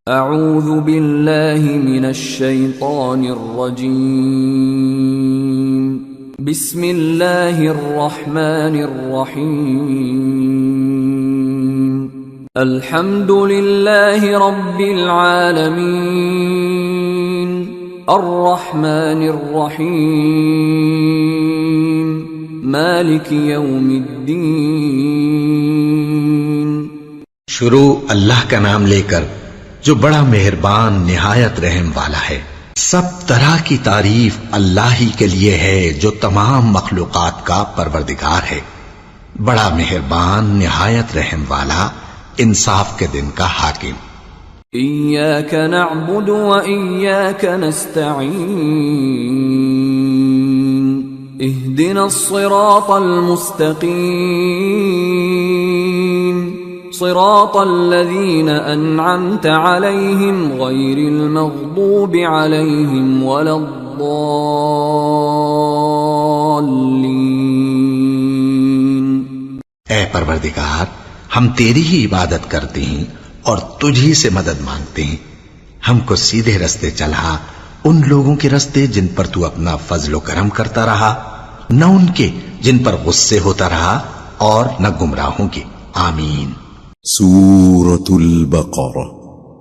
اعوذ باللہ من الشیطان الرجیم بسم اللہ الرحمن الرحیم الحمد للہ رب العالمین الرحمن الرحیم مالک یوم الدین۔ شروع اللہ کا نام لے کر جو بڑا مہربان نہایت رحم والا ہے۔ سب طرح کی تعریف اللہ ہی کے لیے ہے جو تمام مخلوقات کا پروردگار ہے، بڑا مہربان نہایت رحم والا، انصاف کے دن کا حاکم۔ ایاک نعبد و ایاک نستعین اہدنا الصراط المستقیم صراط الذین انعمت علیہم غیر المغضوب علیہم ولا الضالین۔ اے پروردگار، ہم تیری ہی عبادت کرتے ہیں اور تجھ ہی سے مدد مانگتے ہیں، ہم کو سیدھے رستے چلا، ان لوگوں کے رستے جن پر تو اپنا فضل و کرم کرتا رہا، نہ ان کے جن پر غصے ہوتا رہا، اور نہ گمراہوں کے۔ آمین۔ سورة البقرہ۔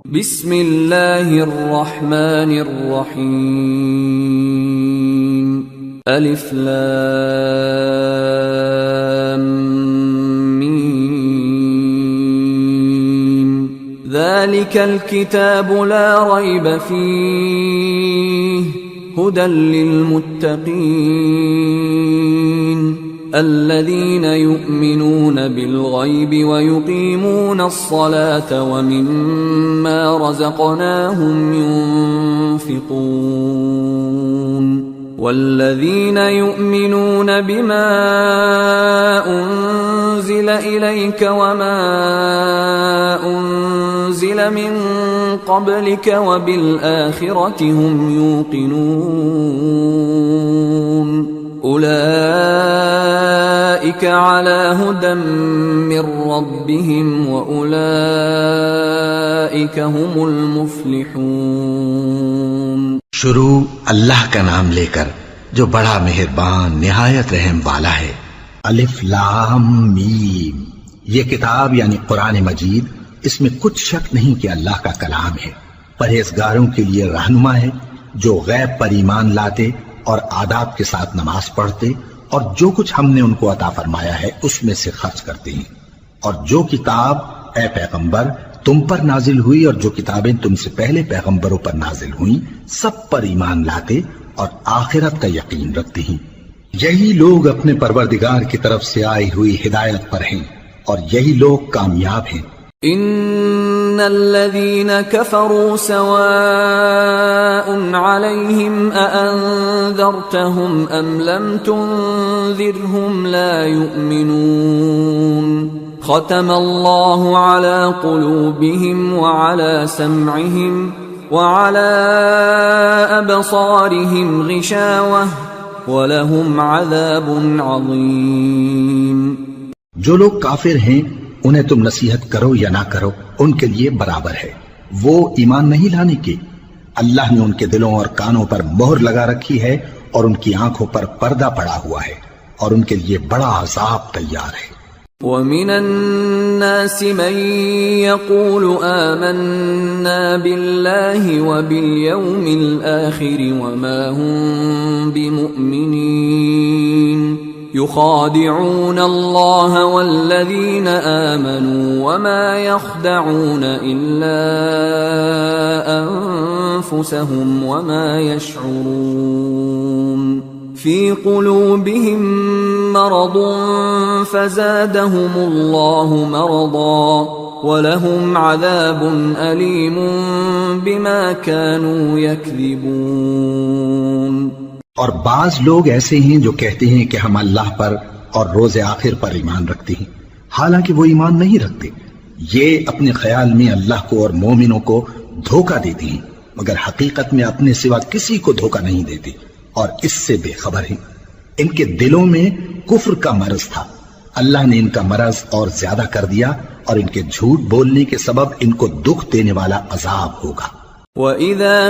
بسم اللہ الرحمن الرحیم الف لام میم ذالک الکتاب لا ریب فیہ ہدی للمتقین الذين يؤمنون بالغيب ويقيمون الصلاة ومما رزقناهم ينفقون والذين يؤمنون بما أنزل إليك وما أنزل من قبلك وبالآخرة هم يوقنون اولئک علی ھدی من ربہم واولئک ھم المفلحون۔ شروع اللہ کا نام لے کر جو بڑا مہربان نہایت رحم والا ہے۔ الف لام میم، یہ کتاب یعنی قرآن مجید، اس میں کچھ شک نہیں کہ اللہ کا کلام ہے، پرہیزگاروں کے لیے رہنما ہے جو غیب پر ایمان لاتے اور آداب کے ساتھ نماز پڑھتے اور جو کچھ ہم نے ان کو عطا فرمایا ہے اس میں سے خرچ کرتے ہیں، اور جو کتاب اے پیغمبر تم پر نازل ہوئی اور جو کتابیں تم سے پہلے پیغمبروں پر نازل ہوئیں سب پر ایمان لاتے اور آخرت کا یقین رکھتے ہیں۔ یہی لوگ اپنے پروردگار کی طرف سے آئی ہوئی ہدایت پر ہیں اور یہی لوگ کامیاب ہیں۔ ان الذين كفروا سواء عليهم أأنذرتهم ام لم تنذرهم لا يؤمنون ختم الله على قلوبهم وعلى سمعهم وعلى أبصارهم غشاوة ولهم عذاب عظيم۔ جو لوگ کافر ہیں انہیں تم نصیحت کرو یا نہ کرو ان کے لیے برابر ہے، وہ ایمان نہیں لانے کے، اللہ نے ان کے دلوں اور کانوں پر مہر لگا رکھی ہے اور ان کی آنکھوں پر پردہ پڑا ہوا ہے اور ان کے لیے بڑا عذاب تیار ہے۔ وَمِنَ النَّاسِ مَن يَقُولُ آمَنَّا بِاللَّهِ وَبِالْيَوْمِ الْآخِرِ وَمَا هُمْ بِمُؤْمِنِينَ يخادعون الله والذين آمنوا وما يخدعون إلا أنفسهم وما يشعرون في قلوبهم مرض فزادهم الله مرضا ولهم عذاب أليم بما كانوا يكذبون۔ اور بعض لوگ ایسے ہیں جو کہتے ہیں کہ ہم اللہ پر اور روز آخر پر ایمان رکھتے ہیں، حالانکہ وہ ایمان نہیں رکھتے۔ یہ اپنے خیال میں اللہ کو اور مومنوں کو دھوکہ دیتے ہیں، مگر حقیقت میں اپنے سوا کسی کو دھوکہ نہیں دیتے اور اس سے بے خبر ہیں۔ ان کے دلوں میں کفر کا مرض تھا اللہ نے ان کا مرض اور زیادہ کر دیا اور ان کے جھوٹ بولنے کے سبب ان کو دکھ دینے والا عذاب ہوگا۔ وَإِذَا